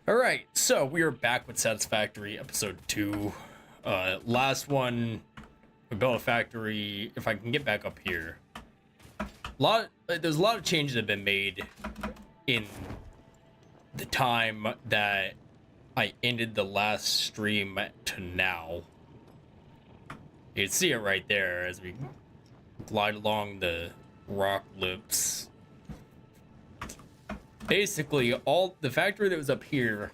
All right, so we are back with Satisfactory episode 2. Last one, we built a factory. If I can get back up here, there's a lot of changes that have been made in the time that I ended the last stream to now. You can see it right there as we glide along the rock lips. Basically, all the factory that was up here,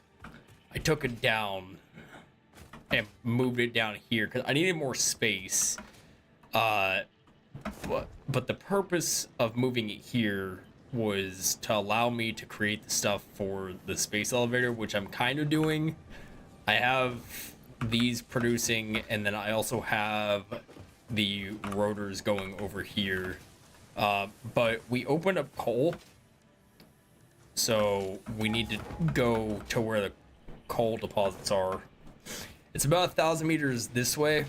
I took it down and moved it down here because I needed more space. But the purpose of moving it here was to allow me to create the stuff for the space elevator, which I'm kind of doing. I have these producing, and then I also have the rotors going over here. But we opened up coal. So we need to go to where the coal deposits are. It's about 1,000 meters this way.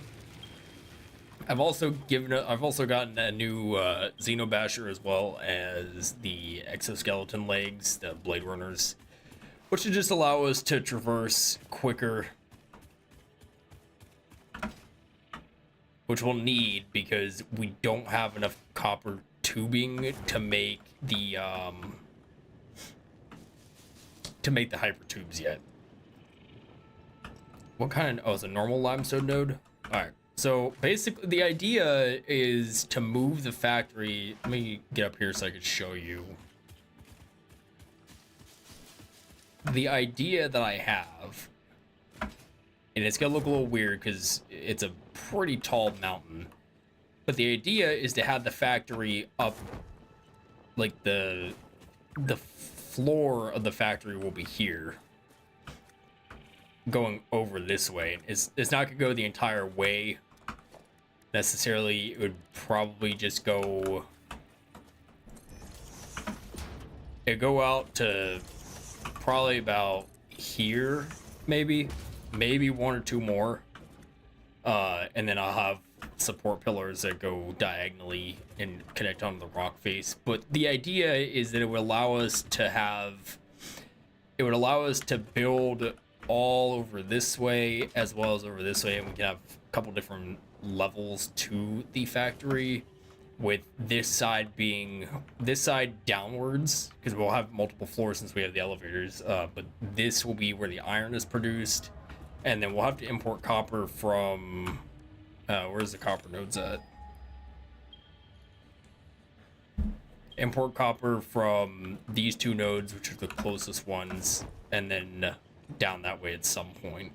I've also gotten a new Xenobasher as well as the exoskeleton legs, the Blade Runners, which should just allow us to traverse quicker, which we'll need because we don't have enough copper tubing to make the hyper tubes yet. What kind of, it's a normal limestone node? Alright, so basically the idea is to move the factory. Let me get up here so I can show you. The idea that I have, and it's gonna look a little weird because it's a pretty tall mountain, but the idea is to have the factory up, like the floor of the factory will be here, going over this way. It's not gonna go the entire way necessarily. It would probably just go out to probably about here, maybe one or two more, and then I'll have support pillars that go diagonally and connect onto the rock face. But the idea is that it would allow us to build all over this way as well as over this way, and we can have a couple different levels to the factory, with this side downwards because we'll have multiple floors since we have the elevators, but this will be where the iron is produced, and then we'll have to import copper from where's the copper nodes at? Import copper from these two nodes, which are the closest ones, and then down that way at some point.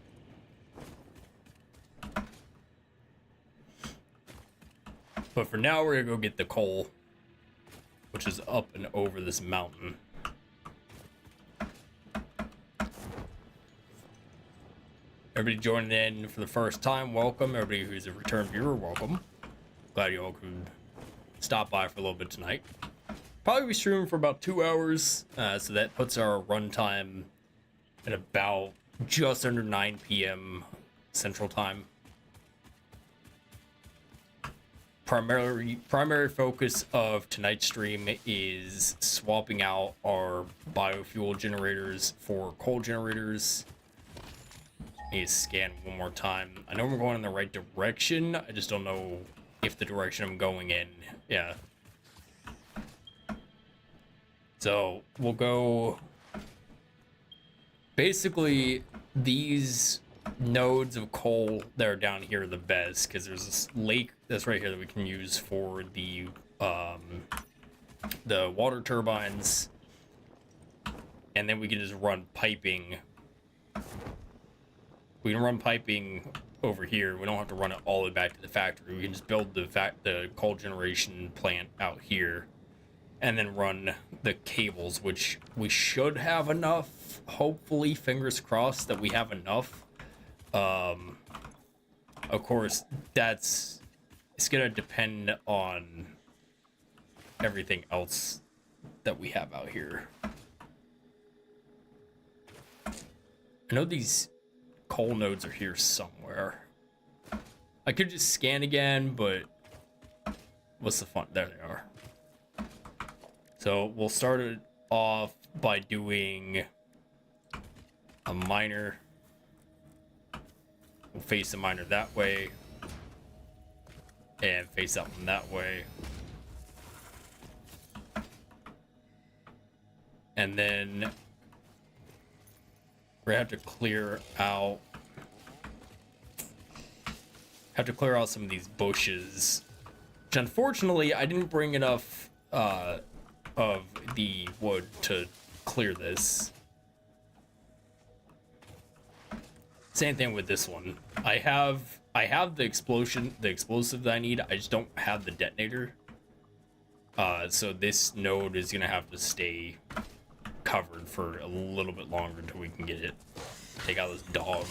But for now, we're gonna go get the coal, which is up and over this mountain. Everybody joining in for the first time, welcome. Everybody who's a return viewer, welcome. Glad you all could stop by for a little bit tonight. Probably be streaming for about 2 hours, so that puts our runtime at about just under 9 p.m. Central Time. Primary focus of tonight's stream is swapping out our biofuel generators for coal generators. Need to scan one more time. I know we're going in the right direction. I just don't know if the direction I'm going in. Yeah. So we'll go. Basically, these nodes of coal that are down here are the best because there's this lake that's right here that we can use for the water turbines, and then we can just run piping. We can run piping over here. We don't have to run it all the way back to the factory. We can just build the coal generation plant out here and then run the cables, which we should have enough. Hopefully, fingers crossed that we have enough. Of course, it's gonna depend on everything else that we have out here. I know these coal nodes are here somewhere. I could just scan again, but what's the fun? There they are. So we'll start it off by doing a miner. We'll face the miner that way. And face that one that way. And then we're gonna have to clear out some of these bushes. Which unfortunately I didn't bring enough of the wood to clear this. Same thing with this one. I have the explosive that I need. I just don't have the detonator. So this node is gonna have to stay covered for a little bit longer until we can get it. Take out this dog.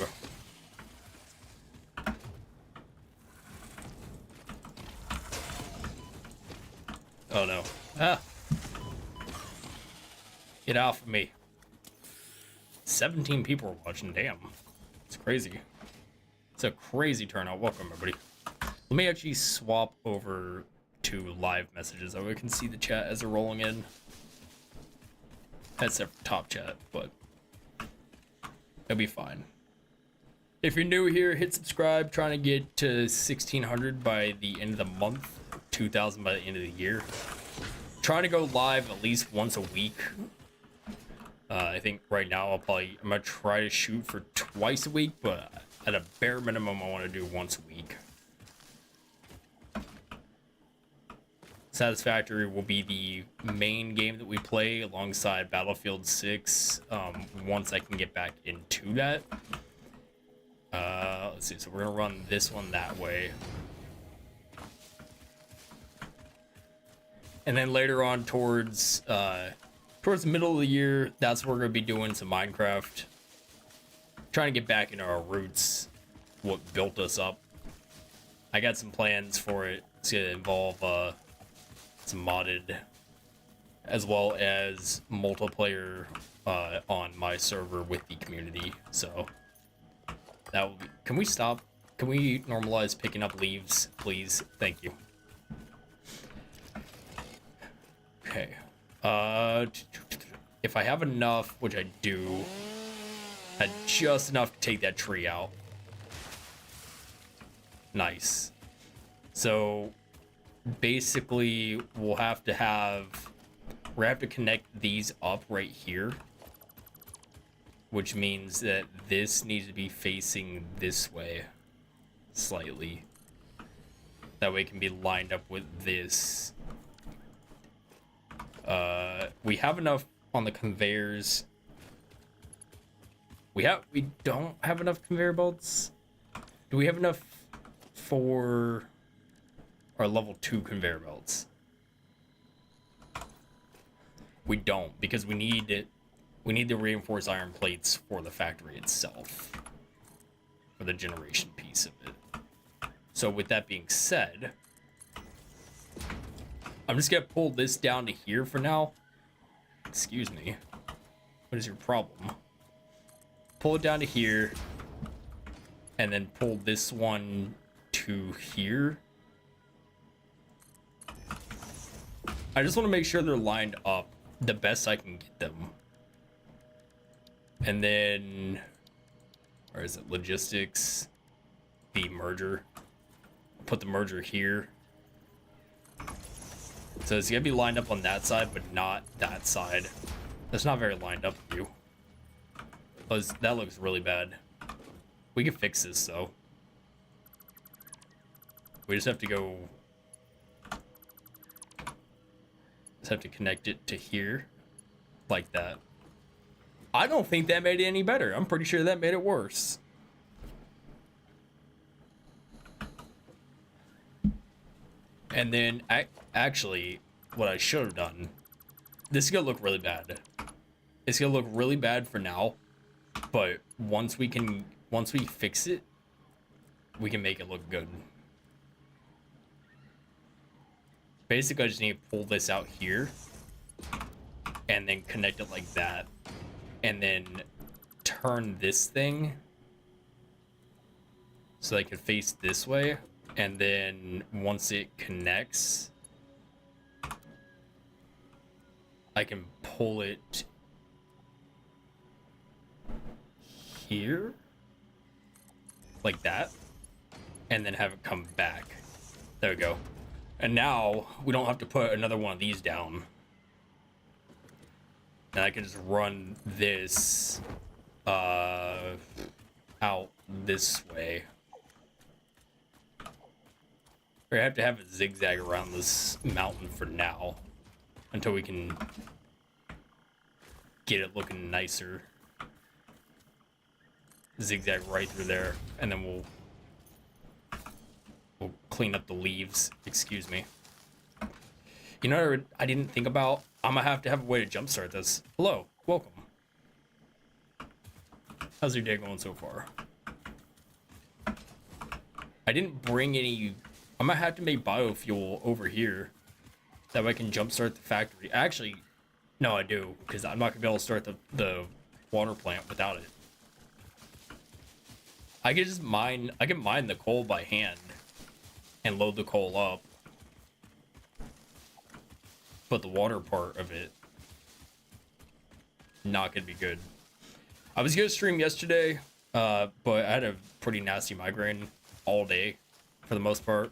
Oh no. Ah. Get off of me. 17 people are watching, damn. It's crazy. It's a crazy turnout. Welcome everybody. Let me actually swap over to live messages so we can see the chat as they're rolling in. That's their top chat, but it'll be fine. If you're new here, hit subscribe. Trying to get to 1,600 by the end of the month, 2,000 by the end of the year. Trying to go live at least once a week. I think right now I'm gonna try to shoot for twice a week, but at a bare minimum, I want to do once a week. Satisfactory will be the main game that we play alongside Battlefield 6 once I can get back into that. Let's see, so we're gonna run this one that way. And then later on towards the middle of the year, that's where we're gonna be doing some Minecraft. Trying to get back into our roots, what built us up. I got some plans for it. It's gonna involve some modded, as well as multiplayer on my server with the community. So that will be. Can we stop? Can we normalize picking up leaves, please? Thank you. Okay. If I have enough, which I do, had just enough to take that tree out. Nice. So basically we'll have to connect these up right here, which means that this needs to be facing this way slightly. That way it can be lined up with this. We have enough on the conveyors. We don't have enough conveyor belts. Do we have enough for our level 2 conveyor belts? We don't, because we need the reinforced iron plates for the factory itself, for the generation piece of it. So with that being said, I'm just gonna pull this down to here for now. Excuse me. What is your problem? Pull it down to here, and then pull this one to here. I just want to make sure they're lined up the best I can get them. And then, or is it logistics? The merger. Put the merger here. So it's gonna be lined up on that side, but not that side. That's not very lined up with you. That looks really bad. We can fix this though. We just have to go. Just have to connect it to here, like that. I don't think that made it any better. I'm pretty sure that made it worse. And then, actually, what I should have done, this is gonna look really bad. It's gonna look really bad for now, but once we fix it, we can make it look good. Basically, I just need to pull this out here, and then connect it like that, and then turn this thing so I can face this way. And then once it connects, I can pull it here, like that, and then have it come back. There we go. And now we don't have to put another one of these down. And I can just run this out this way. We have to have a zigzag around this mountain for now, until we can get it looking nicer. Zigzag right through there, and then we'll clean up the leaves. Excuse me. You know what I didn't think about? I'm gonna have to have a way to jumpstart this. Hello, welcome. How's your day going so far? I didn't bring any. I'm gonna have to make biofuel over here. That way I can jumpstart the factory. Actually, no, I do, because I'm not gonna be able to start the water plant without it. I can just mine. I can mine the coal by hand and load the coal up. But the water part of it, not gonna be good. I was gonna stream yesterday, but I had a pretty nasty migraine all day, for the most part,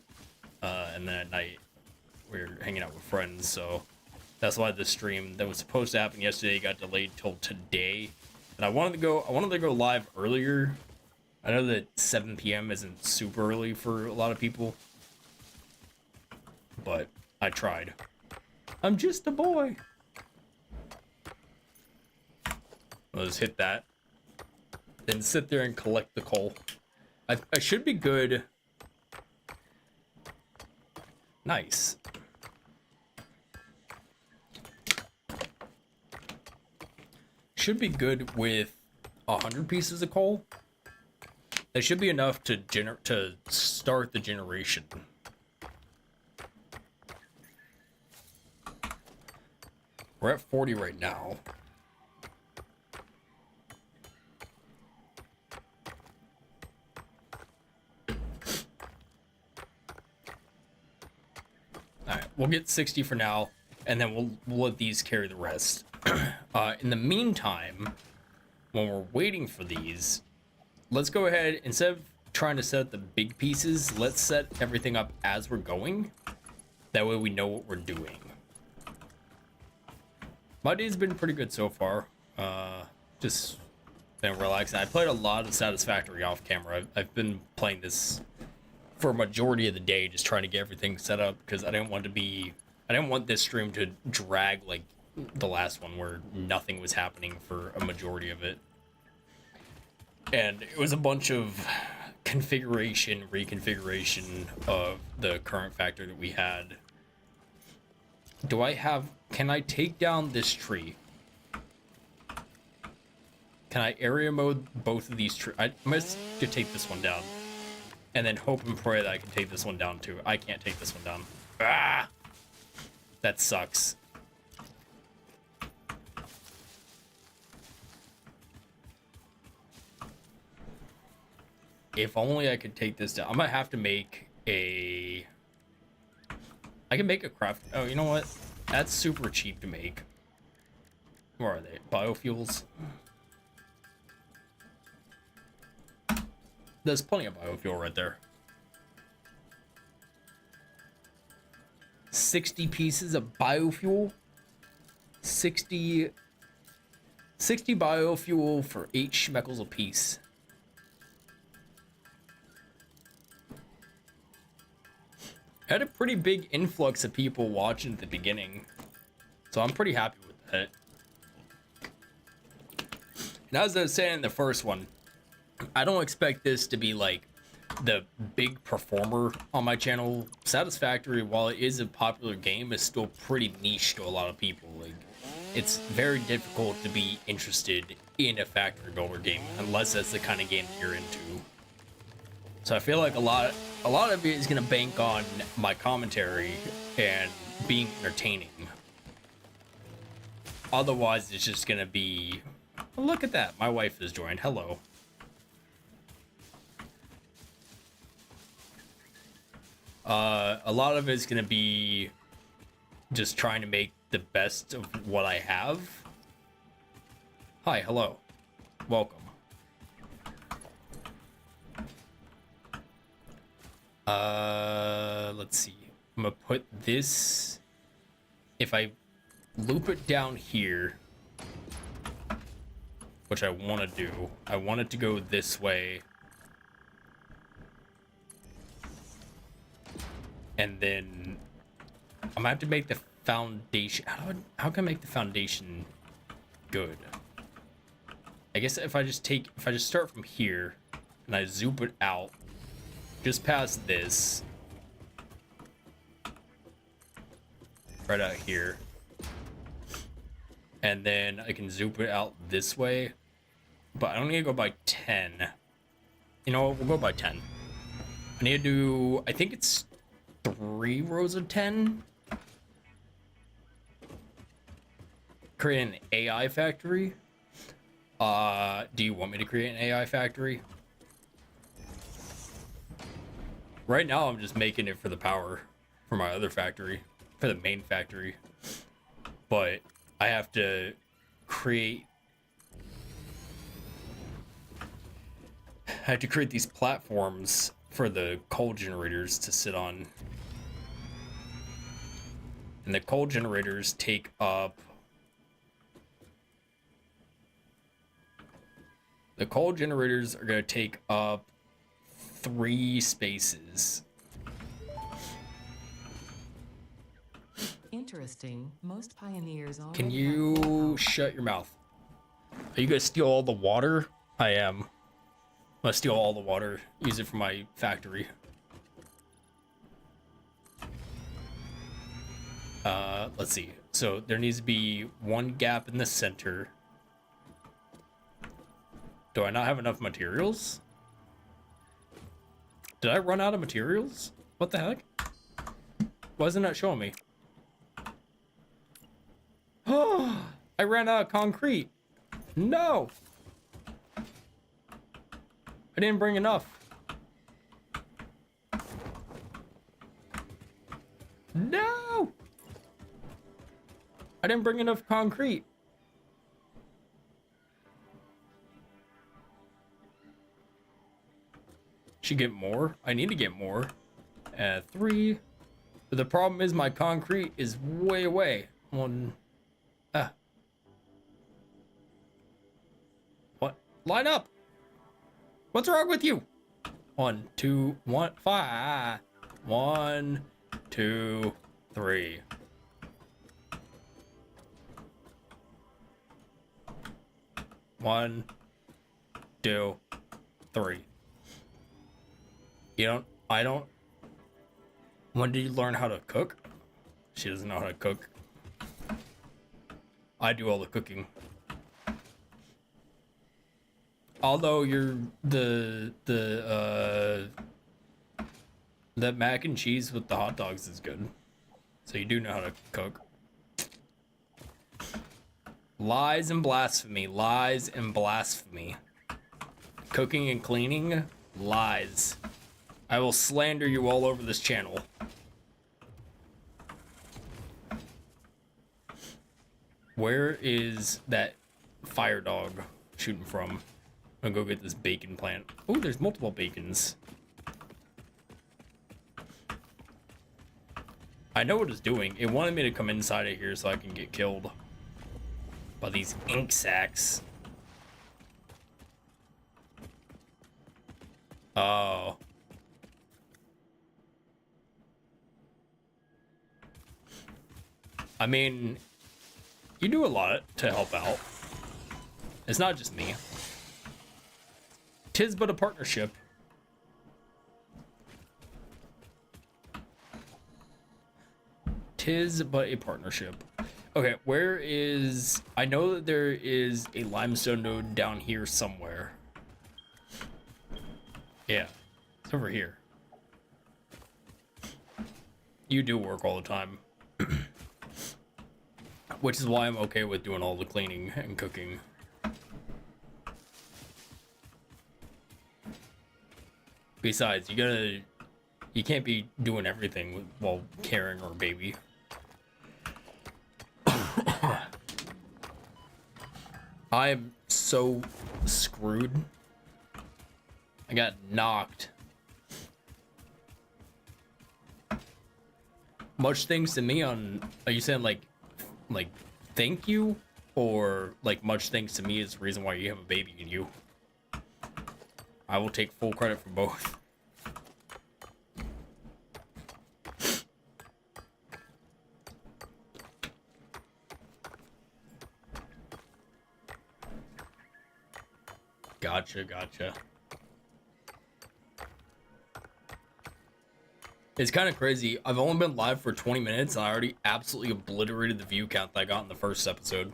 and then at night we were hanging out with friends, so that's why the stream that was supposed to happen yesterday got delayed till today. And I wanted to go live earlier. I know that 7 p.m. isn't super early for a lot of people, but I tried. I'm just a boy. Let's hit that. Then sit there and collect the coal. I should be good. Nice. Should be good with 100 pieces of coal. That should be enough to start the generation. We're at 40 right now. Alright, we'll get 60 for now, and then we'll let these carry the rest. In the meantime, when we're waiting for these, let's go ahead, instead of trying to set up the big pieces, let's set everything up as we're going. That way we know what we're doing. My day's been pretty good so far. Just been relaxing. I played a lot of Satisfactory off camera. I've been playing this for a majority of the day, just trying to get everything set up, because I didn't want this stream to drag like the last one where nothing was happening for a majority of it. And it was a bunch of reconfiguration of the current factory that we had. Can I take down this tree? Can I area mode both of these trees? I must take this one down. And then hope and pray that I can take this one down too. I can't take this one down. Ah! That sucks. If only I could take this down. I might have to make a... I can make a craft... Oh, you know what? That's super cheap to make. Where are they? Biofuels? There's plenty of biofuel right there. 60 pieces of biofuel? 60 biofuel for 8 schmeckles a piece. I had a pretty big influx of people watching at the beginning, so I'm pretty happy with that. And as I was saying in the first one, I don't expect this to be like the big performer on my channel. Satisfactory, while it is a popular game, is still pretty niche to a lot of people. Like, it's very difficult to be interested in a factory builder game unless that's the kind of game that you're into. So I feel like a lot of it is gonna bank on my commentary and being entertaining. Otherwise, it's just gonna be, oh, look at that, my wife has joined. Hello. A lot of it's gonna be just trying to make the best of what I have. Hi, hello, welcome. Let's see. I'm gonna put this, if I loop it down here, which I want to do, I want it to go this way. And then I'm gonna have to make the foundation. How can I make the foundation good? I guess if I just start from here and I zoom it out just past this, right out here, and then I can zoom it out this way, but I don't need to go by 10. You know what? We'll go by 10. I need to do, I think it's 3 rows of 10. Create an AI factory. Do you want me to create an AI factory? Right now, I'm just making it for the power for my other factory, for the main factory. But I have to create... these platforms for the coal generators to sit on. And the coal generators take up... The coal generators are going to take up 3 spaces. Interesting. Most pioneers already Can you shut your mouth? Are you going to steal all the water? I am. I'm going to steal all the water. Use it for my factory. Let's see. So there needs to be 1 gap in the center. Do I not have enough materials? Did I run out of materials? What the heck? Why isn't that showing me? Oh, I ran out of concrete. No. I didn't bring enough. No. I didn't bring enough concrete. Should get more. I need to get more. 3. But the problem is my concrete is way away. 1. What? Line up. What's wrong with you? 1, 2, 1, 5. 1, 2, 3. One, 2, 3. I don't. When did you learn how to cook? She doesn't know how to cook. I do all the cooking. Although you're the mac and cheese with the hot dogs is good. So you do know how to cook. Lies and blasphemy. Lies and blasphemy. Cooking and cleaning. Lies. I will slander you all over this channel. Where is that fire dog shooting from? I'm gonna go get this bacon plant. Oh, there's multiple bacons. I know what it's doing. It wanted me to come inside of here so I can get killed by these ink sacs. Oh. I mean, you do a lot to help out. It's not just me. 'Tis but a partnership. Tis but a partnership. Okay, where is... I know that there is a limestone node down here somewhere. Yeah, it's over here. You do work all the time. Which is why I'm okay with doing all the cleaning and cooking. Besides, you can't be doing everything while carrying our baby. I am so screwed. I got knocked much thanks to me on, are you saying like thank you, or like much thanks to me is the reason why you have a baby in you? I will take full credit for both. Gotcha. It's kind of crazy. I've only been live for 20 minutes and I already absolutely obliterated the view count that I got in the first episode.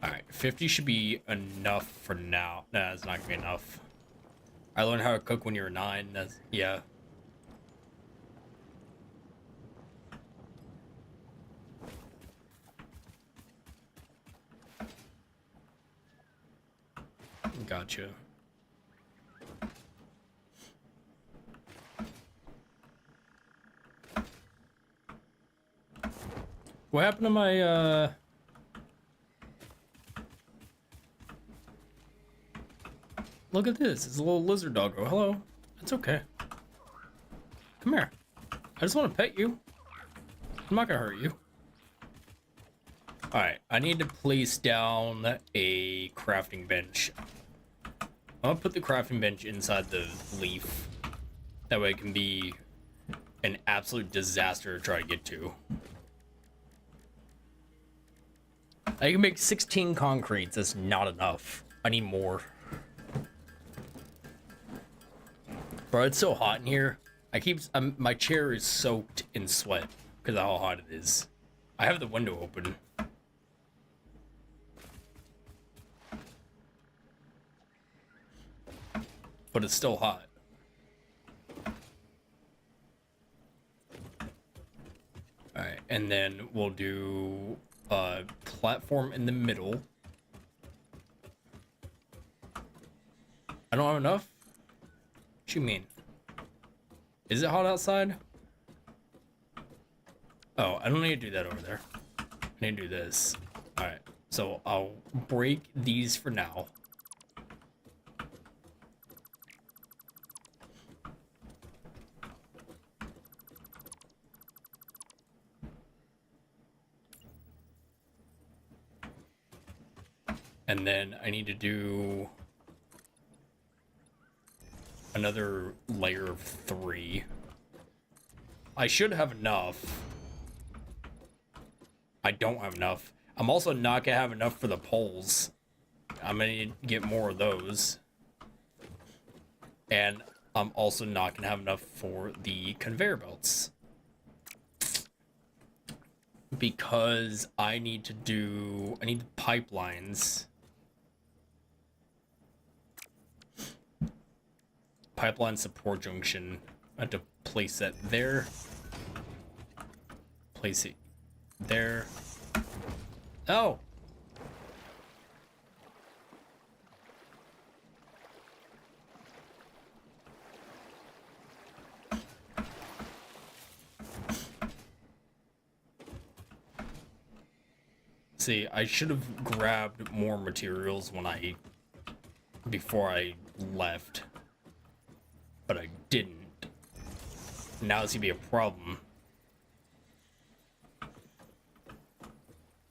Alright, 50 should be enough for now. Nah, it's not gonna be enough. I learned how to cook when you were 9. That's, yeah. Gotcha. What happened to my, Look at this. It's a little lizard doggo. Hello. It's okay. Come here. I just want to pet you. I'm not gonna hurt you. Alright, I need to place down a crafting bench. I'm gonna put the crafting bench inside the leaf. That way it can be an absolute disaster to try to get to. I can make 16 concretes. That's not enough. I need more. Bro, it's so hot in here. My chair is soaked in sweat because of how hot it is. I have the window open. But it's still hot. Alright, and then we'll do a platform in the middle. I don't have enough? What you mean? Is it hot outside? Oh, I don't need to do that over there. I need to do this. Alright, so I'll break these for now. And then I need to do another layer of 3. I should have enough. I don't have enough. I'm also not gonna have enough for the poles. I'm gonna need to get more of those. And I'm also not gonna have enough for the conveyor belts. Because I need pipelines. Pipeline support junction. I have to place that there. Place it there. Oh! See, I should have grabbed more materials before I left. But I didn't. Now it's gonna be a problem.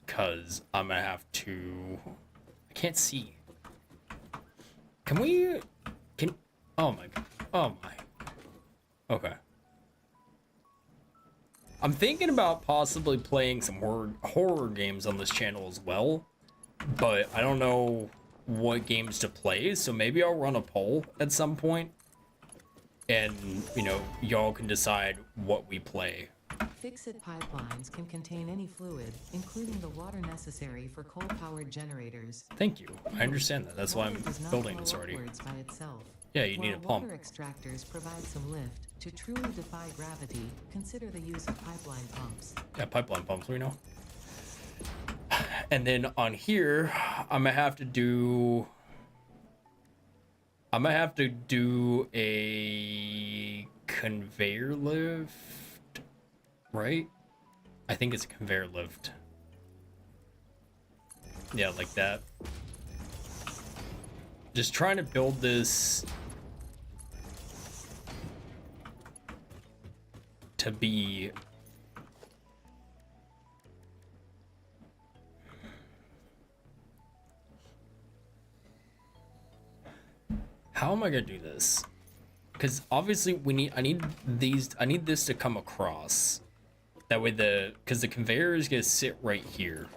Because I'm gonna have to... I can't see. Oh my god. Oh my. Okay. I'm thinking about possibly playing some horror games on this channel as well. But I don't know what games to play, so maybe I'll run a poll at some point. And, you know, y'all can decide what we play. Fixit pipelines can contain any fluid, including the water necessary for coal-powered generators. Thank you. I understand that. That's why I'm building this already. By itself. Yeah, you need a pump. Water extractors provide some lift. To truly defy gravity, consider the use of pipeline pumps. Yeah, pipeline pumps, we know. And then on here, I'm gonna have to do a conveyor lift, right? I think it's a conveyor lift. Yeah, like that. just trying to build this to be how am I gonna do this? Because obviously I need this to come across. That way because the conveyor is gonna sit right here.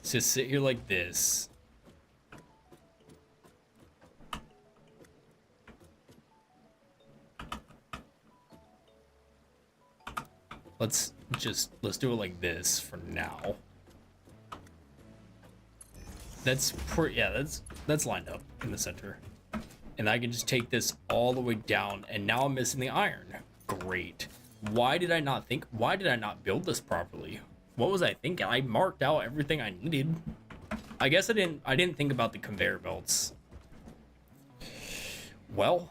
So sit here like this. Let's do it like this for now. That's lined up in the center. And I can just take this all the way down, and now I'm missing the iron. Great. Why did I not build this properly? What was I thinking? I marked out everything I needed. I guess I didn't think about the conveyor belts. Well,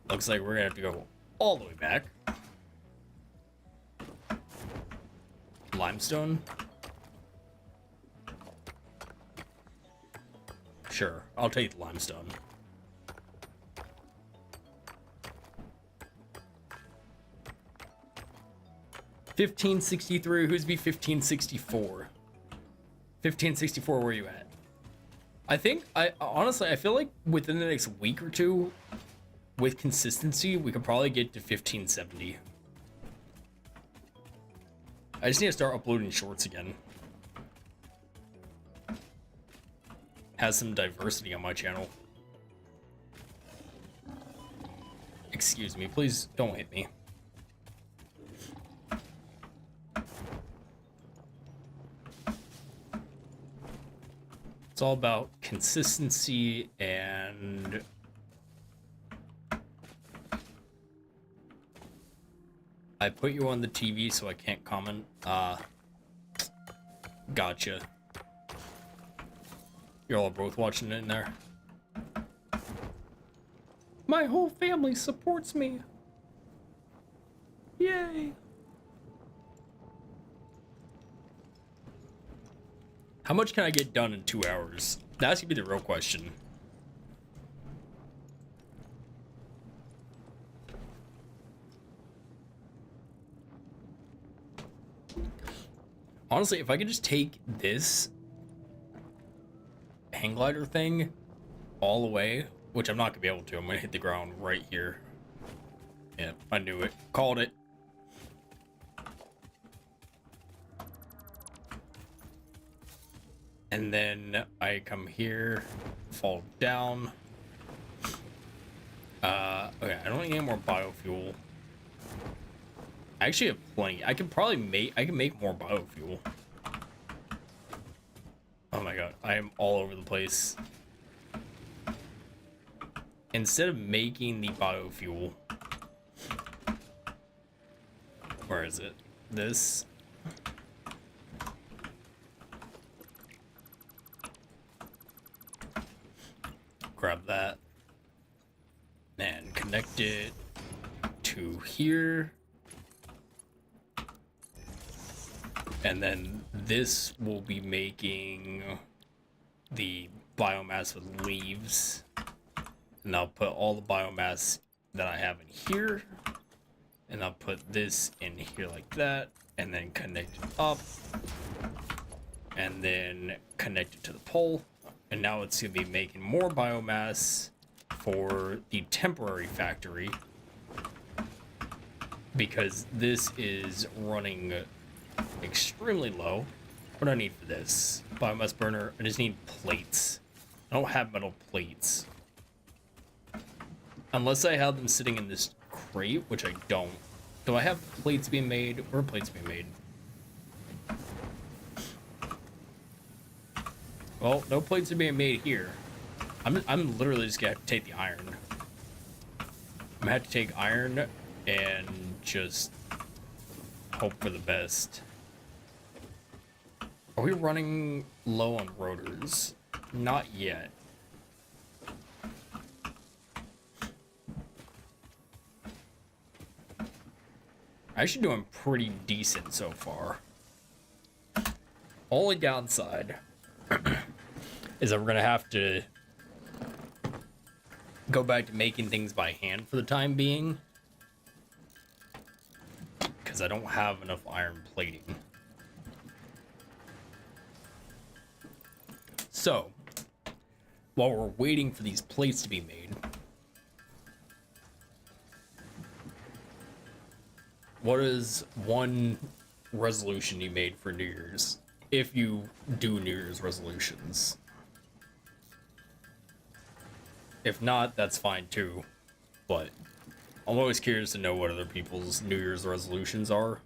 looks like we're gonna have to go all the way back. Limestone. Sure, I'll take the limestone. $15.63. Who's be $15.64? $15.64. Where are you at? Honestly, I feel like within the next week or two, with consistency, we could probably get to $15.70. I just need to start uploading shorts again. Has some diversity on my channel. Excuse me, please don't hit me. It's all about consistency and I put you on the TV so I can't comment. Gotcha. You're all both watching it in there. My whole family supports me. Yay. How much can I get done in 2 hours? That's gonna be the real question. Honestly, if I could just take this hang glider thing all the way, which I'm not gonna be able to. I'm gonna hit the ground right here. Yeah, I knew it. Called it. And then I come here, fall down. Okay, I don't need any more biofuel. I actually have plenty. I can make more biofuel. Oh my god, I am all over the place. Instead of making the biofuel, where is it? This. Grab that and connect it to here. And then this will be making the biomass with leaves. And I'll put all the biomass that I have in here. And I'll put this in here like that. And then connect it up. And then connect it to the pole. And now it's going to be making more biomass for the temporary factory. Because this is running extremely low. What do I need for this? Biomass burner. I just need plates. I don't have metal plates. Unless I have them sitting in this crate, which I don't. Do I have plates being made? Where are plates being made? Well, no plates are being made here. I'm literally just gonna have to take the iron. I'm gonna have to take iron and just hope for the best. Are we running low on rotors? Not yet. Actually doing pretty decent so far. Only downside is that we're gonna have to go back to making things by hand for the time being, because I don't have enough iron plating. So, while we're waiting for these plates to be made, what is one resolution you made for New Year's? If you do New Year's resolutions. If not, that's fine too. But I'm always curious to know what other people's New Year's resolutions are.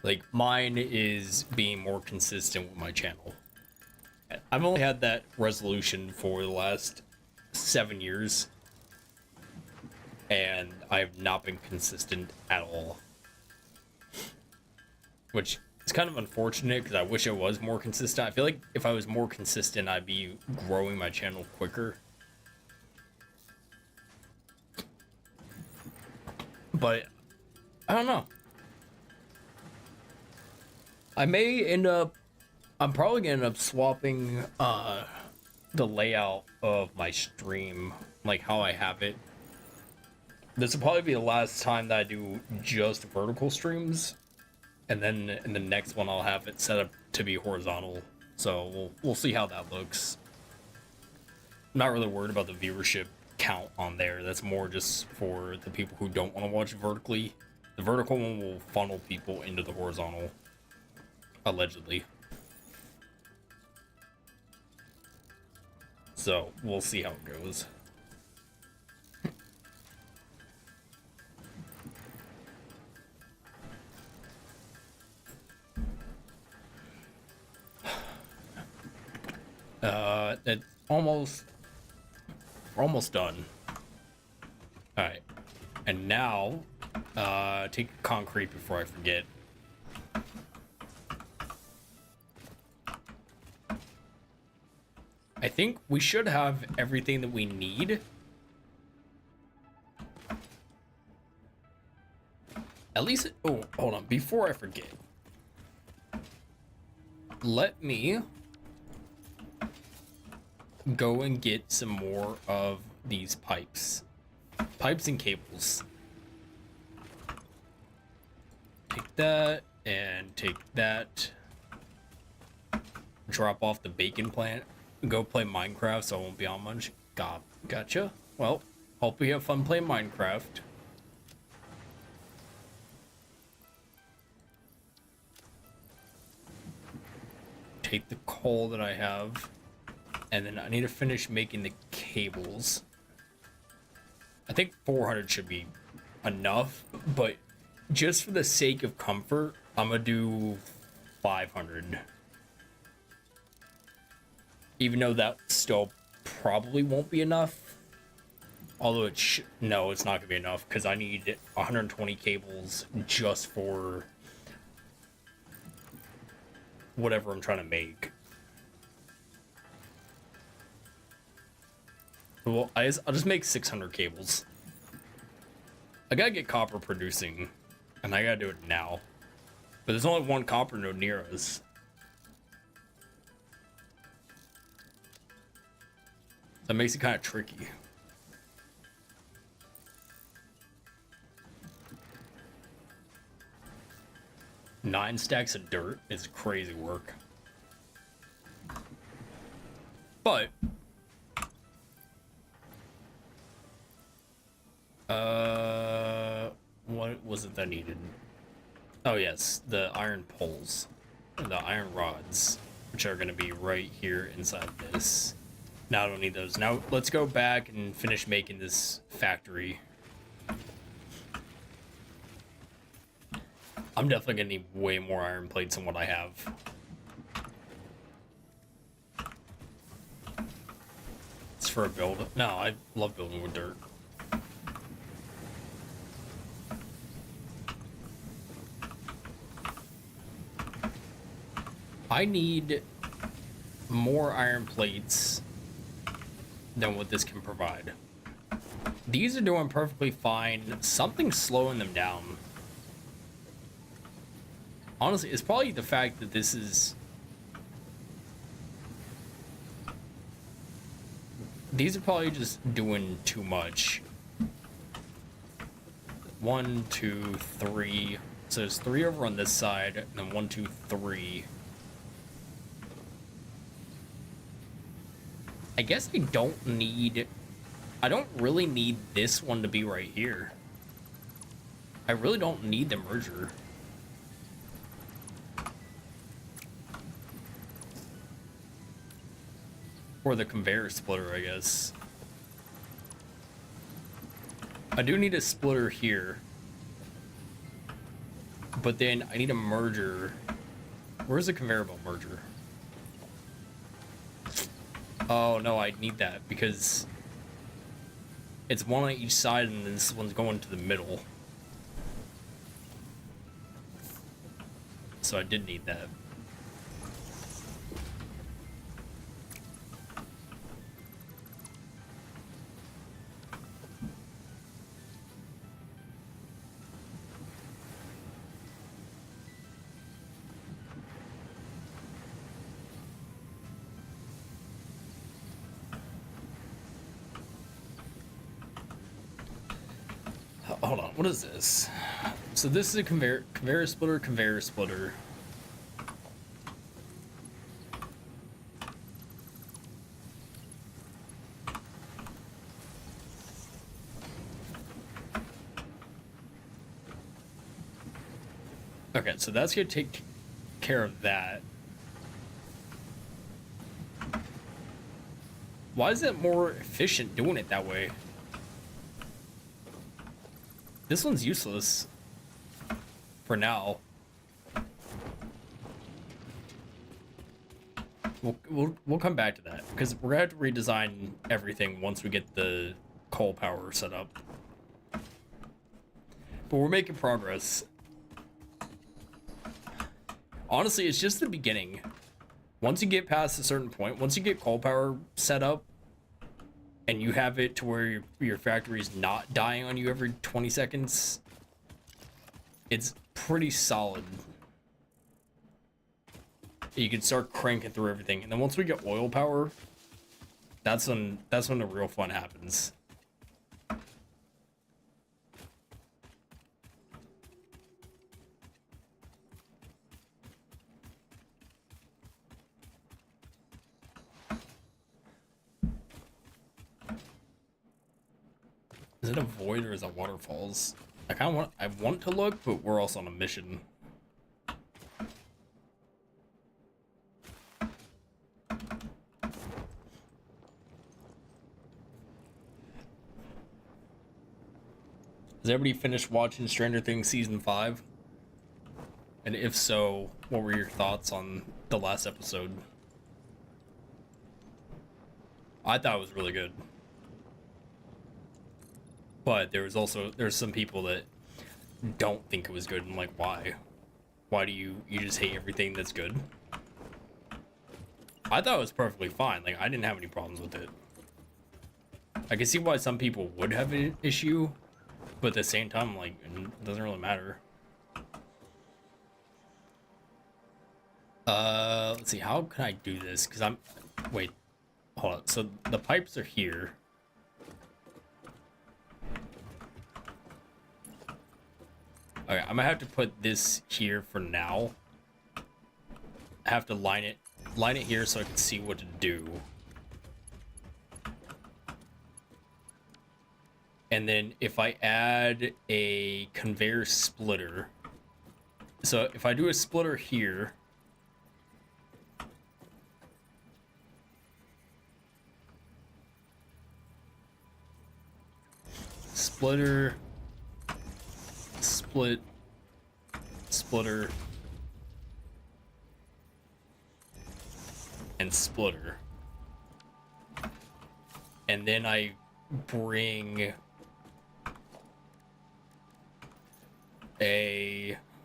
Like, mine is being more consistent with my channel. I've only had that resolution for the last 7 years, and I have not been consistent at all. Which is kind of unfortunate, because I wish I was more consistent. I feel like if I was more consistent, I'd be growing my channel quicker. But I don't know. I may end up, I'm probably gonna end up swapping the layout of my stream, like how I have it. This will probably be the last time that I do just vertical streams, and then in the next one I'll have it set up to be horizontal. So we'll see how that looks. I'm not really worried about the viewership count on there. That's more just for the people who don't want to watch vertically. The vertical one will funnel people into the horizontal, allegedly. So we'll see how it goes. It's we're almost done. All right, and now, take concrete before I forget. I think we should have everything that we need. At least, oh, hold on, before I forget. Let me go and get some more of these pipes and cables. Take that and take that. Drop off the bacon plant. Go play Minecraft, so I won't be on much. Gotcha. Well, hope we have fun playing Minecraft. Take the coal that I have. And then I need to finish making the cables. I think 400 should be enough, but just for the sake of comfort, I'm gonna do 500. Even though that still probably won't be enough. Although no, it's not gonna be enough, because I need 120 cables just for whatever I'm trying to make. Well, I'll just make 600 cables. I gotta get copper producing, and I gotta do it now. But there's only one copper node near us. That makes it kind of tricky. Nine stacks of dirt is crazy work. But what was it that needed? Oh yes, the iron poles, the iron rods, which are going to be right here inside this. Now I don't need those. Now let's go back and finish making this factory. I'm definitely going to need way more iron plates than what I have. It's for a build. No, I love building with dirt. I need more iron plates than what this can provide. These are doing perfectly fine. Something's slowing them down. Honestly, it's probably the fact that this is... These are probably just doing too much. 1, 2, 3. So there's 3 over on this side, and then 1, 2, 3. I guess I don't need... I don't really need this one to be right here. I really don't need the merger. Or the conveyor splitter, I guess. I do need a splitter here. But then I need a merger. Where's the conveyor belt merger? Oh, no, I need that because it's one on each side and this one's going to the middle. So I did need that. Hold on, what is this? So this is a conveyor splitter. Okay, so that's gonna take care of that. Why is it more efficient doing it that way? This one's useless for now. We'll come back to that because we're gonna have to redesign everything once we get the coal power set up. But we're making progress. Honestly, it's just the beginning. Once you get past a certain point, once you get coal power set up, and you have it to where your factory is not dying on you every 20 seconds, it's pretty solid. You can start cranking through everything, and then once we get oil power, that's when the real fun happens. Is it a void or is it waterfalls? I want to look, but we're also on a mission. Has everybody finished watching Stranger Things Season 5? And if so, what were your thoughts on the last episode? I thought it was really good. But there's some people that don't think it was good. And like, why? Why do you just hate everything that's good? I thought it was perfectly fine. Like, I didn't have any problems with it. I can see why some people would have an issue, but at the same time, like, it doesn't really matter. Let's see, how can I do this? Because wait, hold on. So the pipes are here. Okay, I'm gonna have to put this here for now. I have to line it here so I can see what to do. And then if I add a conveyor splitter, so if I do a splitter here, splitter, split, splitter, and splitter. And then I bring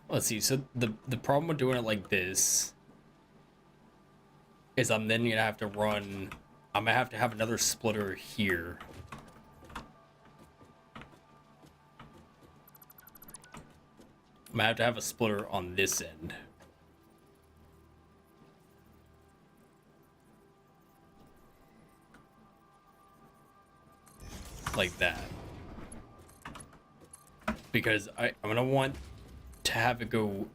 let's see, so the problem with doing it like this is I'm gonna have to have another splitter here. I'm gonna have to have a splitter on this end. like that. Because I'm gonna want to have it go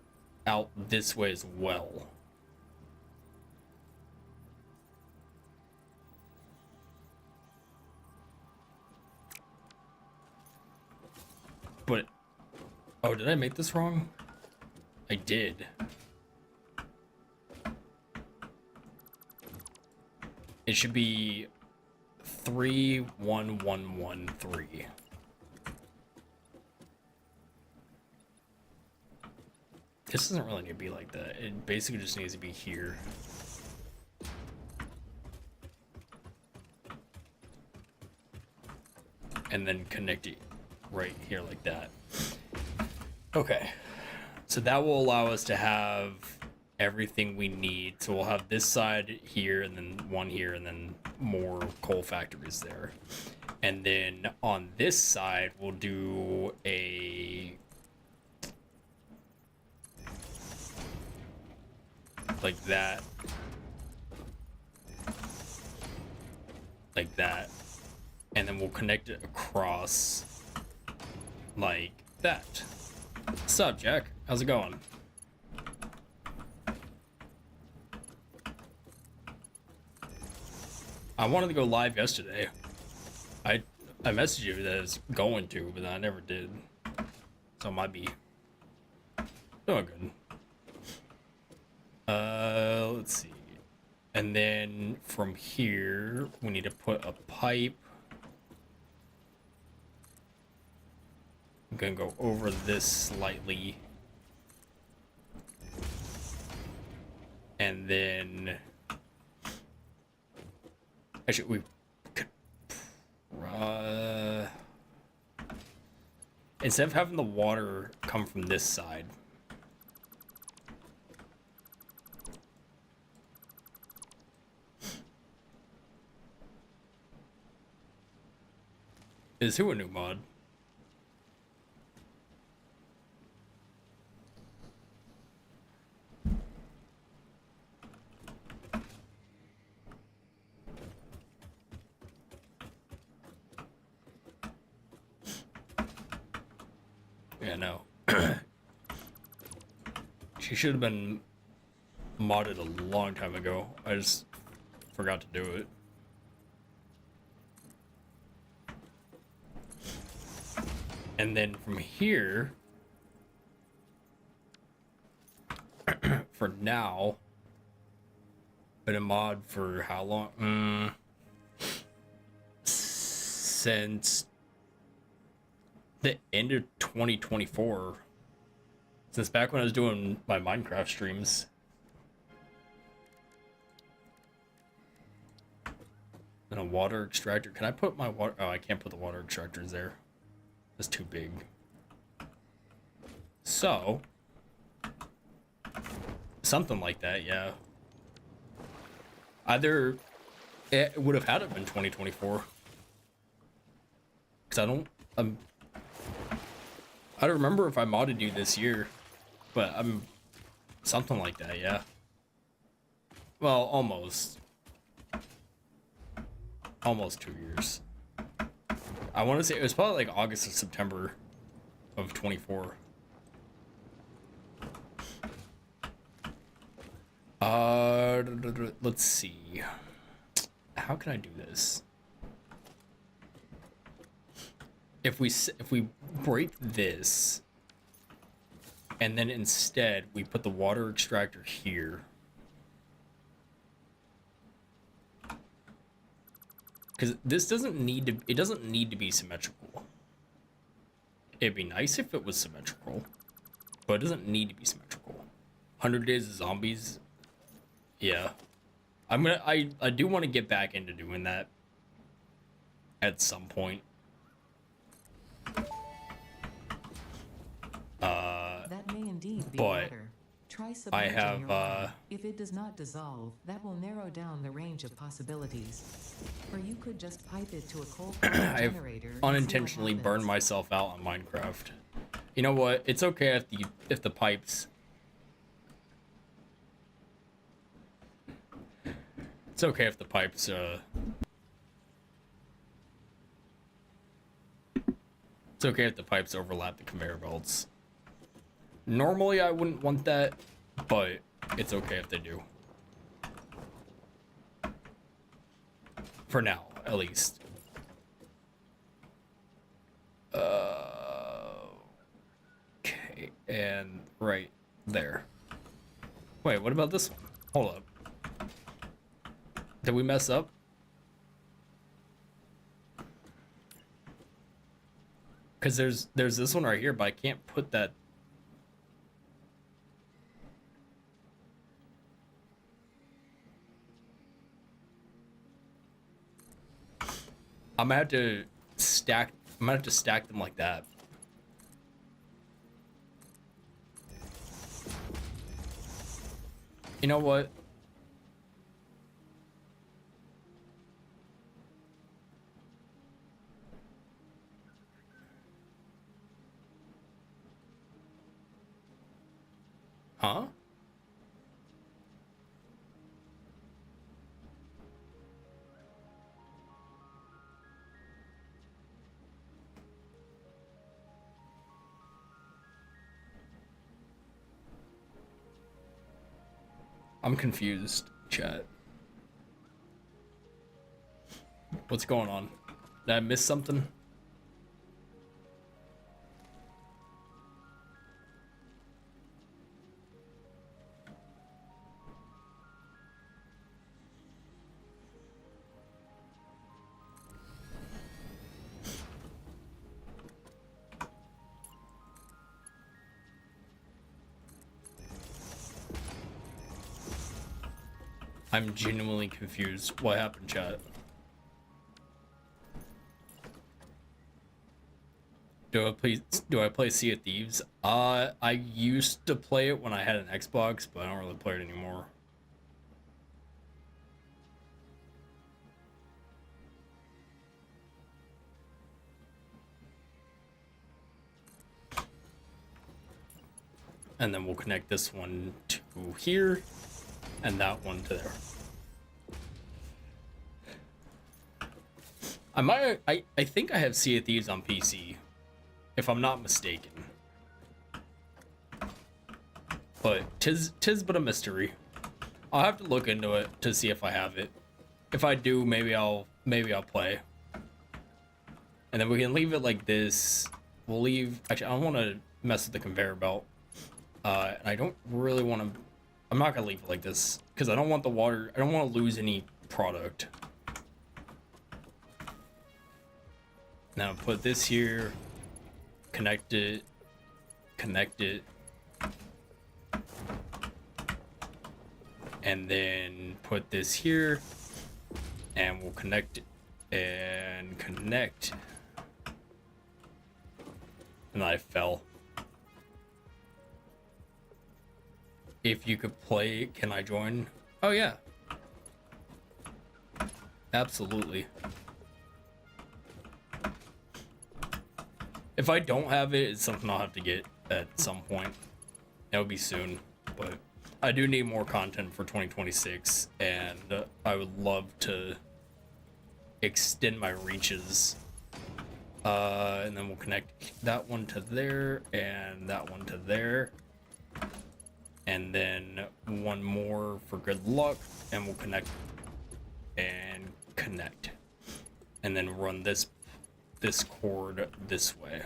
out this way as well. But, oh, did I make this wrong? I did. It should be 31113. This doesn't really need to be like that. It basically just needs to be here. And then connect it right here like that. Okay. So that will allow us to have everything we need. So we'll have this side here and then one here and then more coal factories there. And then on this side, we'll do a like that. Like that. And then we'll connect it across like that. What's up, Jack? How's it going? I wanted to go live yesterday. I messaged you that I was going to, but I never did. So I might be doing good. Let's see. And then from here, we need to put a pipe. I'm gonna go over this slightly. And then actually we could instead of having the water come from this side, is who a new mod? Yeah, no. She should have been modded a long time ago. I just forgot to do it. And then from here, for now, been a mod for how long? Since the end of 2024. Since back when I was doing my Minecraft streams. And a water extractor. Can I put my water? Oh, I can't put the water extractors there. That's too big. So, something like that, yeah. Either it would have had to have been 2024. Because I don't remember if I modded you this year, but I'm something like that, yeah. Well, almost 2 years. I want to say it was probably like August or September of 24. Let's see. How can I do this? If we break this, and then instead we put the water extractor here, because this doesn't need to. It doesn't need to be symmetrical. It'd be nice if it was symmetrical, but it doesn't need to be symmetrical. 100 Days of Zombies. Yeah, I do want to get back into doing that at some point. That may indeed be but water. Try submerging have, your water. If it does not dissolve, that will narrow down the range of possibilities. Or you could just pipe it to a coal-powered I've generator. and see what unintentionally happens. burned myself out on Minecraft. You know what? It's okay if the pipes. It's okay if the pipes It's okay if the pipes overlap the conveyor belts. Normally, I wouldn't want that, but it's okay if they do. For now, at least. Okay, and right there. Wait, what about this one? Hold up. Did we mess up? Because there's this one right here, but I can't put that. I'm gonna have to stack. I'm gonna have to stack them like that. You know what? Huh? I'm confused, chat. What's going on? Did I miss something? I'm genuinely confused. What happened, chat? Do I play Sea of Thieves? I used to play it when I had an Xbox, but I don't really play it anymore. And then we'll connect this one to here and that one to there. I think I have Sea of Thieves on PC, if I'm not mistaken. But tis but a mystery. I'll have to look into it to see if I have it. If I do, maybe I'll play. And then we can leave it like this. We'll leave. Actually, I don't want to mess with the conveyor belt. And I don't really want to. I'm not gonna leave it like this because I don't want the water. I don't want to lose any product. Now put this here. Connect it. And then put this here. And we'll connect it. And connect. And I fell. If you could play, can I join? Oh yeah. Absolutely. If I don't have it, it's something I'll have to get at some point. It'll be soon, but I do need more content for 2026, and I would love to extend my reaches. And then we'll connect that one to there, and that one to there. And then one more for good luck, and we'll connect and connect. And then run this cord this way.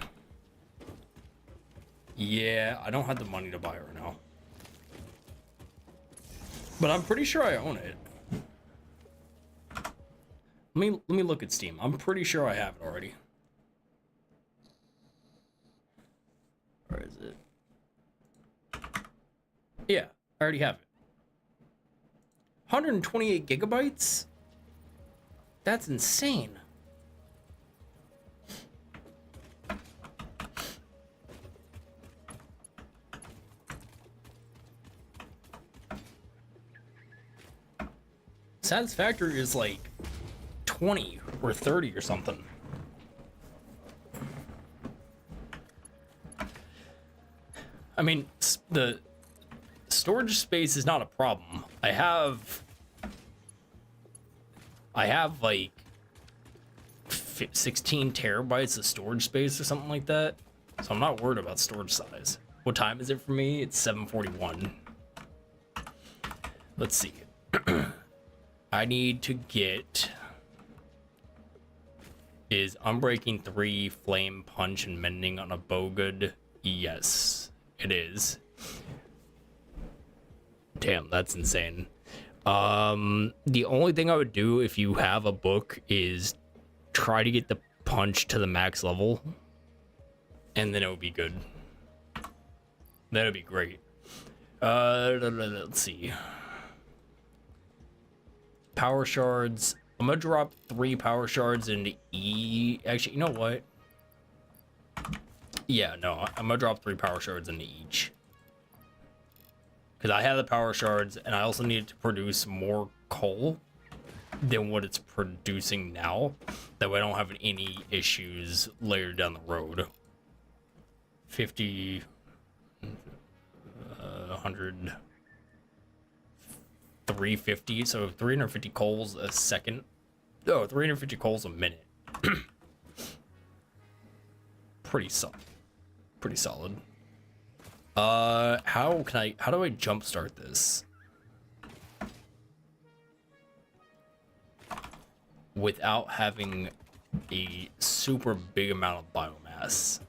Yeah, I don't have the money to buy it right now. But I'm pretty sure I own it. Let me look at Steam. I'm pretty sure I have it already. Where is it? Yeah, I already have it. 128 gigabytes? That's insane. Satisfactory is like 20 or 30 or something. I mean, the storage space is not a problem. I have like 16 terabytes of storage space or something like that. So I'm not worried about storage size. What time is it for me? It's 7:41. Let's see. I need to get... Is Unbreaking 3, Flame, Punch, and Mending on a bow good? Yes, it is. Damn, that's insane. The only thing I would do if you have a book is try to get the punch to the max level, and then it would be good. That would be great. Let's see. Power shards. I'm gonna drop 3 power shards into E. Actually, you know what? Yeah, no, I'm gonna drop 3 power shards into each. Because I have the power shards, and I also need to produce more coal than what it's producing now. That way I don't have any issues later down the road. 50... 100... 350, so 350 coals a second. Oh, 350 coals a minute. Pretty solid. Pretty solid. How do I jumpstart this without having a super big amount of biomass?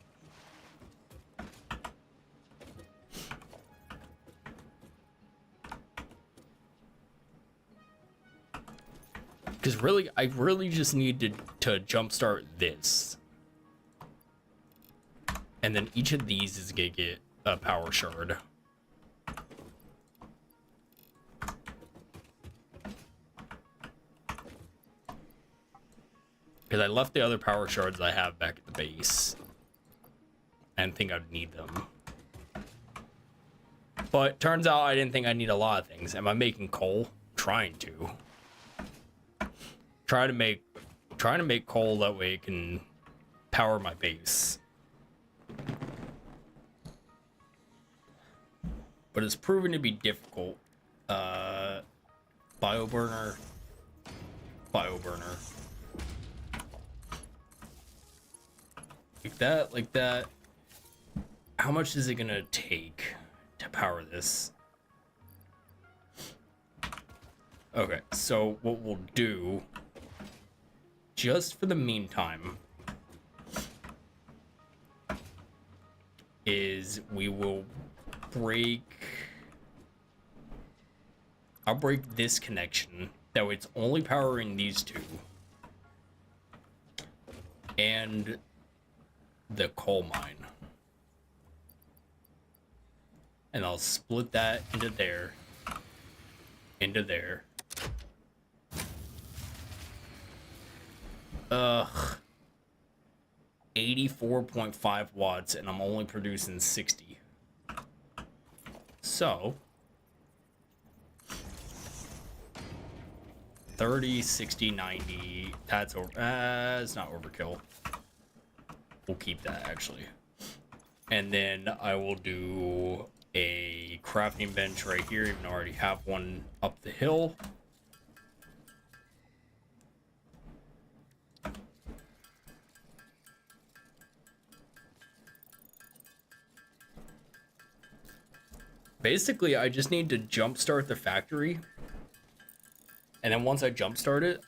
Because really, I really just need to jumpstart this. And then each of these is gonna get a power shard. Because I left the other power shards I have back at the base. I didn't think I'd need them. But turns out I didn't think I need a lot of things. Am I making coal? Trying to. Trying to make coal that way it can power my base. But it's proven to be difficult. Bioburner. Like that. How much is it gonna take to power this? Okay, so what we'll do, just for the meantime, is we will I'll break this connection, that way it's only powering these two. And the coal mine. And I'll split that into there. Into there. Ugh. 84.5 watts, and I'm only producing 60. So 30, 60, 90. That's over. It's not overkill. We'll keep that actually. And then I will do a crafting bench right here, even though I already have one up the hill. Basically, I just need to jumpstart the factory. And then once I jumpstart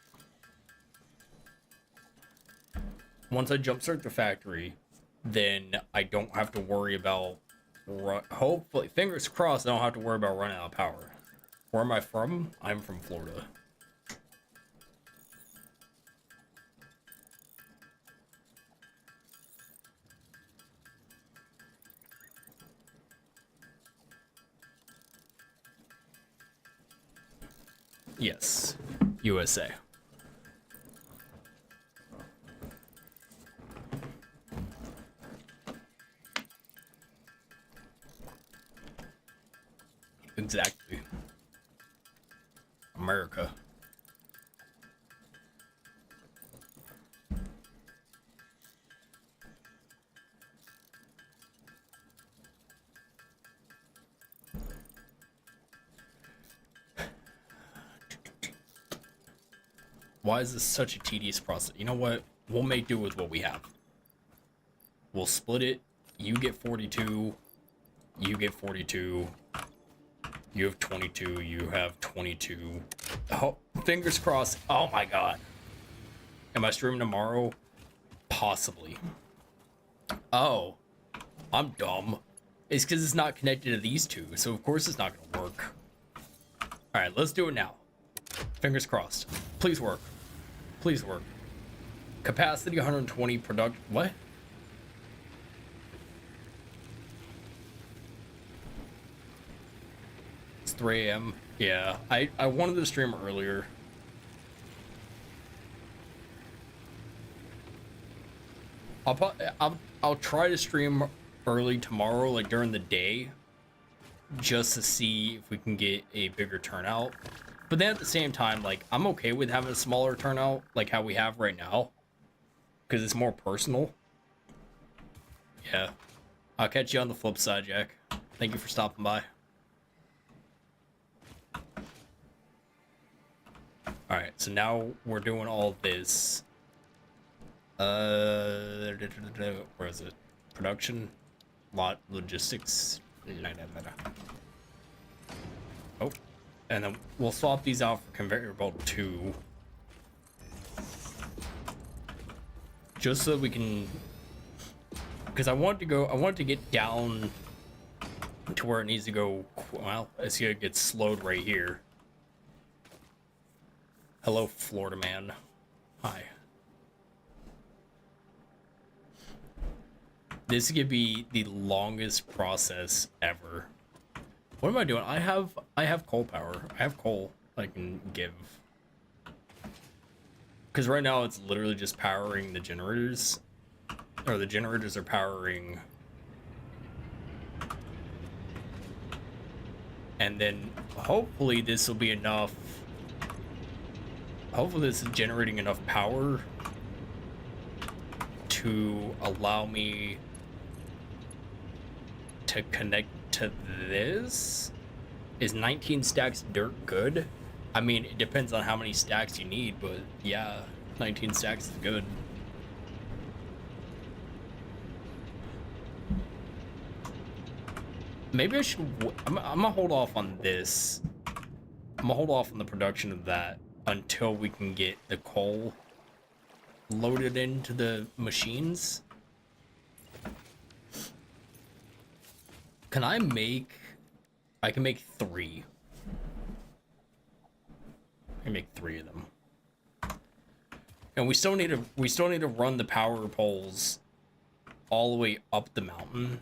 the factory, then I don't have to worry about, hopefully, fingers crossed, I don't have to worry about running out of power. Where am I from? I'm from Florida. Yes, USA. Exactly. America. Why is this such a tedious process? You know what? we'll make do with what we have. We'll split it. You get 42. You get 42. You have 22. You have 22. Oh, fingers crossed. Oh my god. Am I streaming tomorrow? Possibly. Oh. I'm dumb. It's because it's not connected to these two, so of course it's not going to work. Alright, let's do it now. Fingers crossed. Please work. Please work. Capacity 120, product... What? It's 3 a.m. Yeah, I wanted to stream earlier. I'll try to stream early tomorrow, like during the day, just to see if we can get a bigger turnout. But then at the same time, like, I'm okay with having a smaller turnout, like how we have right now, because it's more personal. Yeah. I'll catch you on the flip side, Jack. Thank you for stopping by. Alright, so now we're doing all this. Where is it? Production? Lot logistics? Oh. And then we'll swap these out for conveyor belt 2. Just so we can... Because I want to get down to where it needs to go. Well, it's gonna get slowed right here. Hello, Florida man. Hi. This could be the longest process ever. What am I doing? I have coal power. I have coal I can give. Because right now it's literally just powering the generators. Or the generators are powering. And then hopefully this will be enough. Hopefully this is generating enough power to allow me to connect to this. Is 19 stacks dirt good? I mean, it depends on how many stacks you need, but yeah, 19 stacks is good. Maybe I should... I'm gonna hold off on this. I'm gonna hold off on the production of that until we can get the coal loaded into the machines. Can I make... I can make 3. I can make 3 of them. And we still need to run the power poles all the way up the mountain.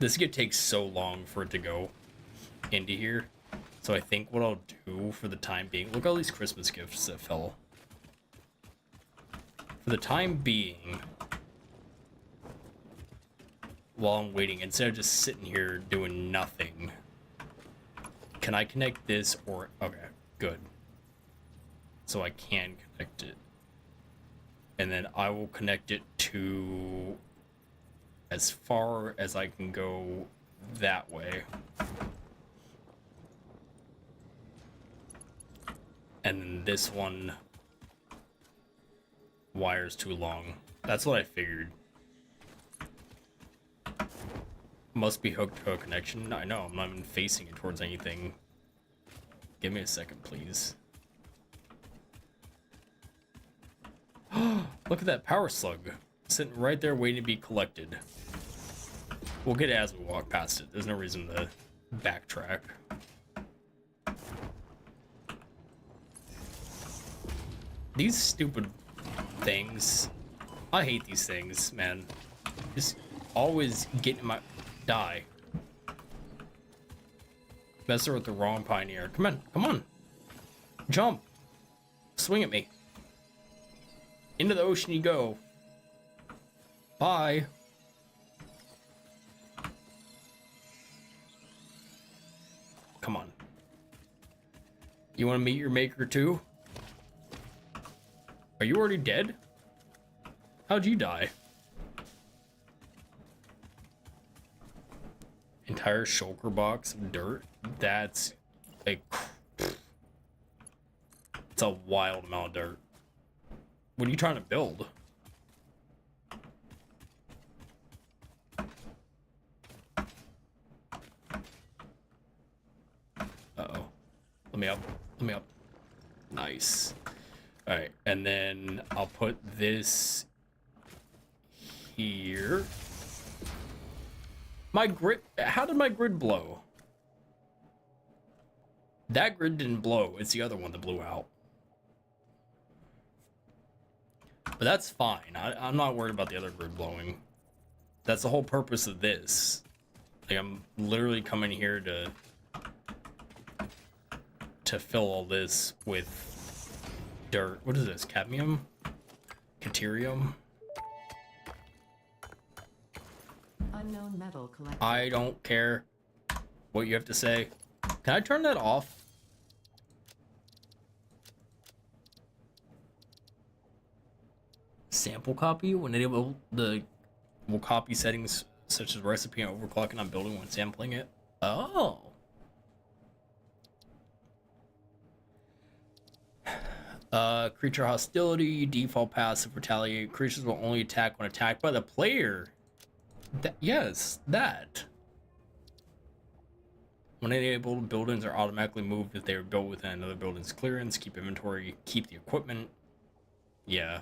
This could take so long for it to go into here. So I think what I'll do for the time being... Look at all these Christmas gifts that fell. For the time being... While I'm waiting, instead of just sitting here doing nothing, can I connect this or... Okay, good. So I can connect it. And then I will connect it to... as far as I can go that way. And then this one... wire's too long. That's what I figured. Must be hooked to a connection. I know, I'm not even facing it towards anything. Give me a second, please. Look at that power slug. Sitting right there waiting to be collected. We'll get it as we walk past it. There's no reason to backtrack. These stupid things. I hate these things, man. Just always get in my... Die. Messing with the wrong pioneer. Come on, come on. Jump. Swing at me. Into the ocean you go. Bye. Come on. You want to meet your maker too? Are you already dead? How'd you die? Entire shulker box of dirt? That's like... It's a wild amount of dirt. What are you trying to build? Uh-oh. Let me up. Let me up. Nice. Alright, and then I'll put this here. My grid... How did my grid blow? That grid didn't blow. It's the other one that blew out. But that's fine. I'm not worried about the other grid blowing. That's the whole purpose of this. Like, I'm literally coming here to fill all this with dirt. What is this? Cadmium? Caterium? Unknown metal collected. I don't care what you have to say. Can I turn that off? Sample copy when enable will copy settings such as recipe and overclocking on building when sampling it. Oh. Creature hostility, default passive, retaliate. Creatures will only attack when attacked by the player. Yes, that. When enabled, buildings are automatically moved if they are built within another building's clearance. Keep inventory, keep the equipment. Yeah.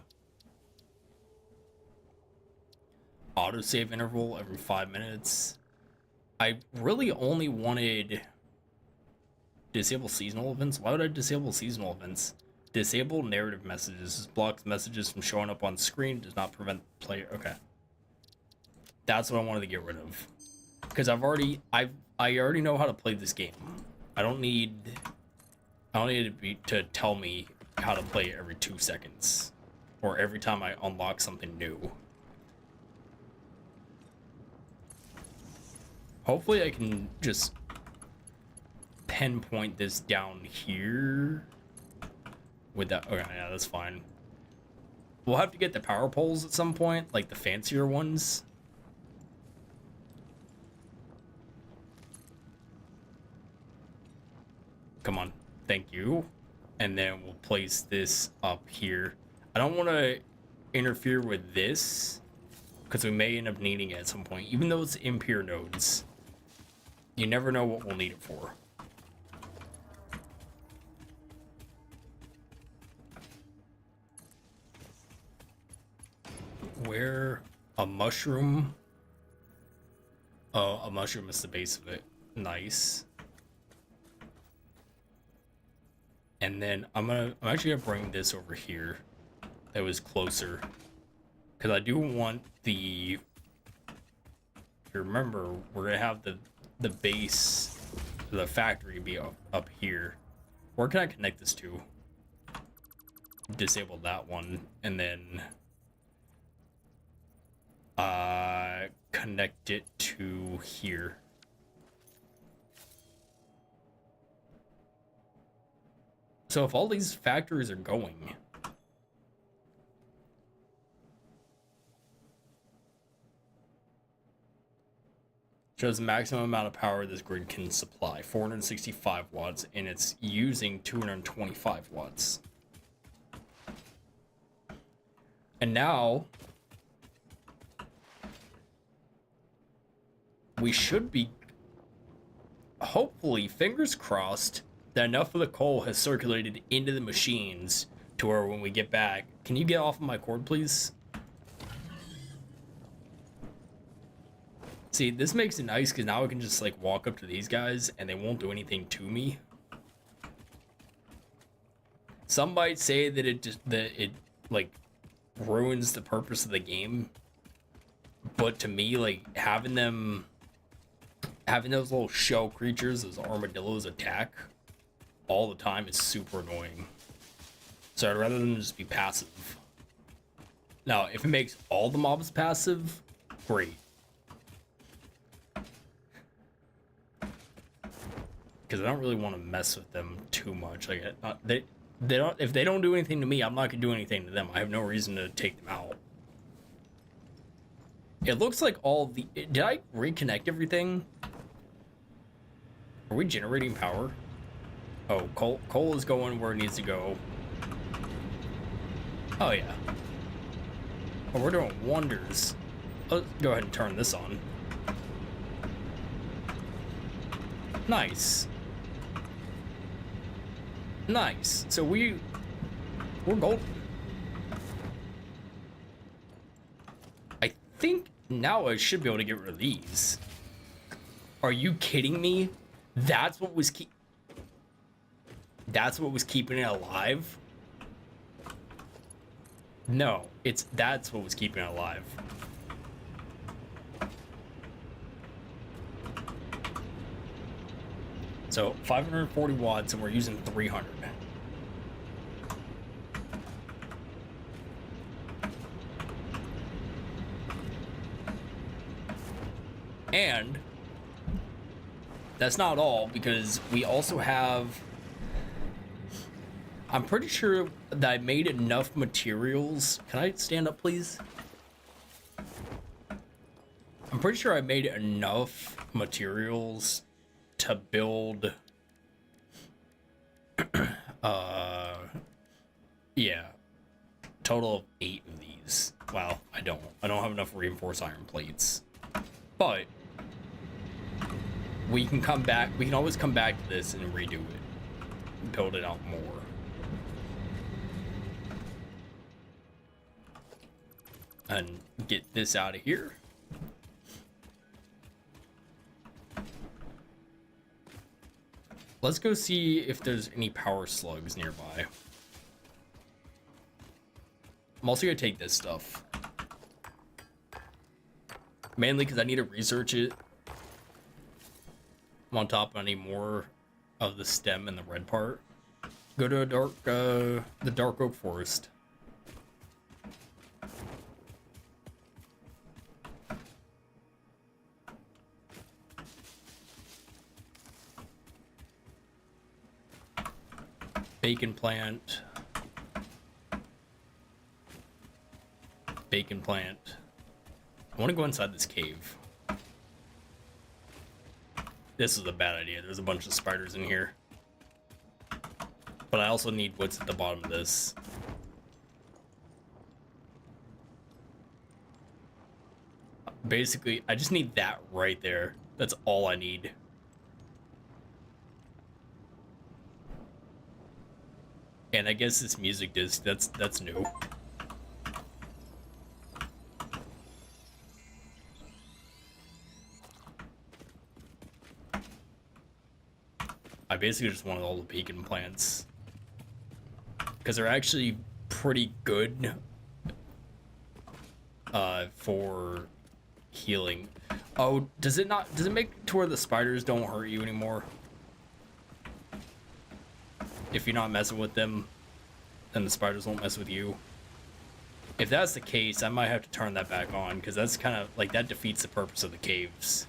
Autosave interval every 5 minutes. I really only wanted disable seasonal events. Why would I disable seasonal events? Disable narrative messages. This blocks messages from showing up on screen. Does not prevent player. Okay. That's what I wanted to get rid of. Because I already know how to play this game. I don't need to tell me how to play it every 2 seconds. Or every time I unlock something new. Hopefully I can just pinpoint this down here with that. Okay, yeah, that's fine. We'll have to get the power poles at some point, like the fancier ones. Come on, thank you. And then we'll place this up here. I don't want to interfere with this because we may end up needing it at some point, even though it's impure nodes. You never know what we'll need it for. Where a mushroom? Oh, a mushroom is the base of it. Nice. And then I'm actually gonna bring this over here. That was closer, because I do want the. If you remember, we're gonna have the base, the factory be up here. Where can I connect this to? Disable that one, and then connect it to here. So if all these factories are going, shows the maximum amount of power this grid can supply, 465 watts, and it's using 225 watts. And now we should be, hopefully, fingers crossed, that enough of the coal has circulated into the machines to where when we get back. Can you get off of my cord, please? See, this makes it nice because now I can just like walk up to these guys and they won't do anything to me. Some might say that it like ruins the purpose of the game, but to me, like having those little shell creatures, those armadillos, attack all the time is super annoying. So I'd rather than just be passive. Now, if it makes all the mobs passive, great. Because I don't really want to mess with them too much. Like they don't. If they don't do anything to me, I'm not gonna do anything to them. I have no reason to take them out. It looks like all the. Did I reconnect everything? Are we generating power? Oh, coal is going where it needs to go. Oh yeah. Oh, we're doing wonders. Let's go ahead and turn this on. Nice. Nice. So we're golden. I think now I should be able to get rid of these. Are you kidding me? That's what was keeping it alive? No, that's what was keeping it alive. So 540 watts and we're using 300. And that's not all, because we also have, I'm pretty sure that I made enough materials. Can I stand up, please? I'm pretty sure I made enough materials to build, yeah, total of 8 of these. Wow, I don't have enough reinforced iron plates, but we can come back. We can always come back to this and redo it, build it out more. And get this out of here. Let's go see if there's any power slugs nearby. I'm also gonna take this stuff. Mainly because I need to research it. I'm on top, I need more of the stem and the red part. Go to the dark oak forest. Bacon plant. Bacon plant. I want to go inside this cave. This is a bad idea. There's a bunch of spiders in here. But I also need what's at the bottom of this. Basically, I just need that right there. That's all I need. And I guess this music disc, that's new. I basically just wanted all the pecan plants, because they're actually pretty good for healing. Oh, does it make it to where the spiders don't hurt you anymore? If you're not messing with them, then the spiders won't mess with you. If that's the case, I might have to turn that back on, because that's kind of like, that defeats the purpose of the caves.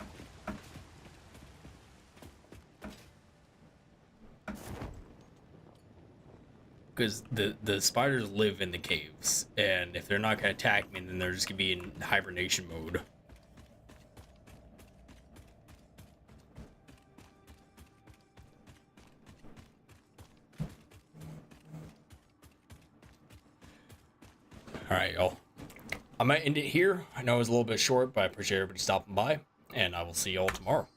Because the spiders live in the caves, and if they're not going to attack me, then they're just going to be in hibernation mode. Alright, y'all. I might end it here. I know it was a little bit short, but I appreciate everybody stopping by, and I will see y'all tomorrow.